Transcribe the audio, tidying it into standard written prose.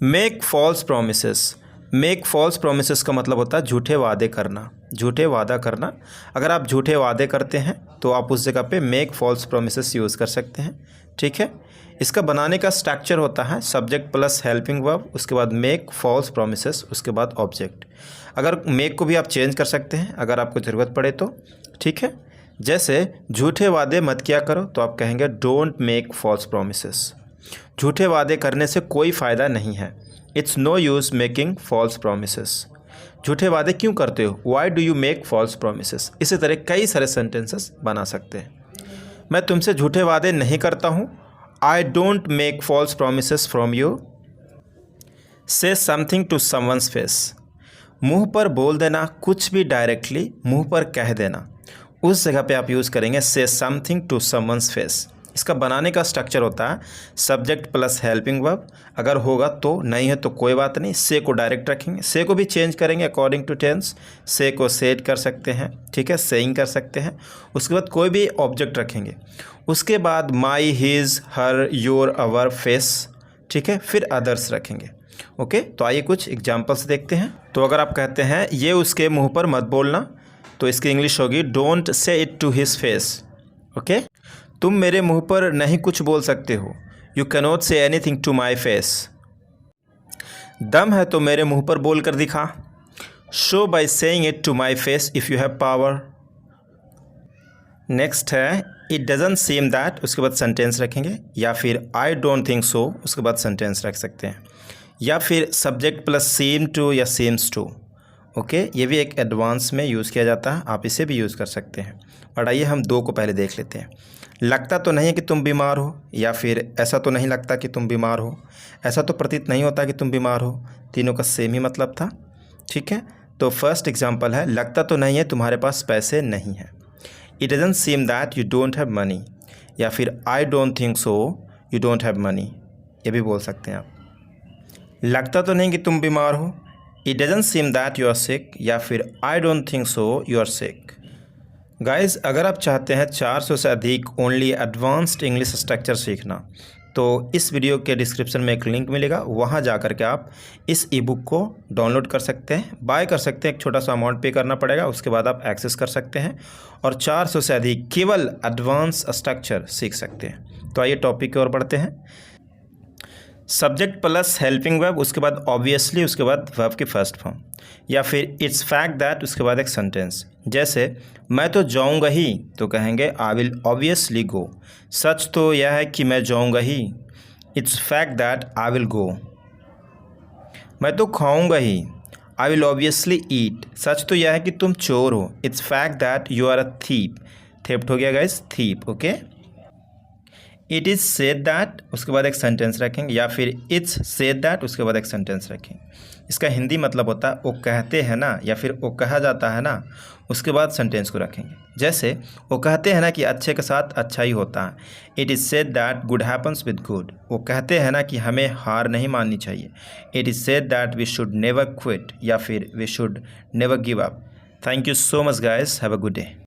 Make false promises. Make false promises का मतलब होता है झूठे वादे करना, झूठे वादा करना। अगर आप झूठे वादे करते हैं तो आप उस जगह पे मेक फॉल्स प्रोमिसेस यूज़ कर सकते हैं। ठीक है, इसका बनाने का स्ट्रक्चर होता है सब्जेक्ट प्लस हेल्पिंग वर्ब, उसके बाद मेक फॉल्स प्रोमिसेस, उसके बाद ऑब्जेक्ट। अगर मेक को भी आप चेंज कर सकते हैं अगर आपको ज़रूरत पड़े तो। ठीक है, जैसे झूठे वादे मत किया करो तो आप कहेंगे डोंट मेक फॉल्स प्रोमिसेस। झूठे वादे करने से कोई फ़ायदा नहीं है। It's no use making false promises. झूठे वादे क्यों करते हो? Why do you make false promises. इसी तरह कई सारे सेंटेंसेस बना सकते हैं। मैं तुमसे झूठे वादे नहीं करता हूँ। I don't make false promises from you. Say something to someone's face. मुंह पर बोल देना, कुछ भी डायरेक्टली मुंह पर कह देना, उस जगह पे आप यूज़ करेंगे से समथिंग टू समवन्स फेस। इसका बनाने का स्ट्रक्चर होता है सब्जेक्ट प्लस हेल्पिंग वर्ब। अगर होगा तो, नहीं है तो कोई बात नहीं, से को डायरेक्ट रखेंगे। से को भी चेंज करेंगे अकॉर्डिंग टू टेंस। से को सेड कर सकते हैं, ठीक है, सेइंग कर सकते हैं। उसके बाद कोई भी ऑब्जेक्ट रखेंगे। उसके बाद my, his, her, your, our, face, ठीक है, फिर अदर्स रखेंगे। ओके, तो आइए कुछ एग्जाम्पल्स देखते हैं। तो अगर आप कहते हैं ये उसके मुँह पर मत बोलना, तो इसकी इंग्लिश होगी don't say it to his face. Okay, तुम मेरे मुंह पर नहीं कुछ बोल सकते हो। You cannot say anything to my face. दम है तो मेरे मुंह पर बोल कर दिखा। Show by saying it to my face if you have power. Next है इट डजंट सीम दैट, उसके बाद सेंटेंस रखेंगे, या फिर आई डोंट थिंक सो, उसके बाद सेंटेंस रख सकते हैं, या फिर सब्जेक्ट प्लस सीम टू या सीम्स टू। ओके, ये भी एक एडवांस में यूज़ किया जाता है, आप इसे भी यूज़ कर सकते हैं। और आइए हम दो को पहले देख लेते हैं। लगता तो नहीं है कि तुम बीमार हो, या फिर ऐसा तो नहीं लगता कि तुम बीमार हो, ऐसा तो प्रतीत नहीं होता कि तुम बीमार हो। तीनों का सेम ही मतलब था। ठीक है, तो फर्स्ट एग्जांपल है लगता तो नहीं है तुम्हारे पास पैसे नहीं हैं। It doesn't seem that you don't have money, या फिर I don't think so you don't have money, ये भी बोल सकते हैं आप। लगता तो नहीं कि तुम बीमार हो, it doesn't seem that you are sick, या फिर I don't think so you are sick. Guys, अगर आप चाहते हैं 400 से अधिक ओनली एडवांस्ड इंग्लिश स्ट्रक्चर सीखना, तो इस वीडियो के डिस्क्रिप्शन में एक लिंक मिलेगा, वहां जा कर के आप इस ई बुक को डाउनलोड कर सकते हैं, बाय कर सकते हैं। एक छोटा सा अमाउंट पे करना पड़ेगा, उसके बाद आप एक्सेस कर सकते हैं और 400 से अधिक केवल एडवांस स्ट्रक्चर सीख सकते हैं। तो आइए टॉपिक की ओर बढ़ते हैं। सब्जेक्ट प्लस हेल्पिंग वर्ब, उसके बाद ऑब्वियसली, उसके बाद वर्ब की फर्स्ट फॉर्म, या फिर इट्स फैक्ट दैट, उसके बाद एक सेंटेंस। जैसे मैं तो जाऊंगा ही, तो कहेंगे आई विल ऑब्वियसली गो। सच तो यह है कि मैं जाऊंगा ही। It's fact that I will go. मैं तो खाऊंगा ही, आई विल ऑब्वियसली ईट। सच तो यह है कि तुम चोर हो। It's fact that you are a thief. Theft हो गया guys, thief. Okay, it is said that, उसके बाद एक सेंटेंस रखेंगे, या फिर इट्स सेड दैट, उसके बाद एक सेंटेंस रखेंगे। इसका हिंदी मतलब होता है वो कहते हैं ना, या फिर वो कहा जाता है ना, उसके बाद सेंटेंस को रखेंगे। जैसे वो कहते हैं ना कि अच्छे के साथ अच्छा ही होता है। It is said that good happens with good. वो कहते हैं ना कि हमें हार नहीं माननी चाहिए। It is said that we should never quit, या फिर we should never give up. Thank you so much guys, have a good day.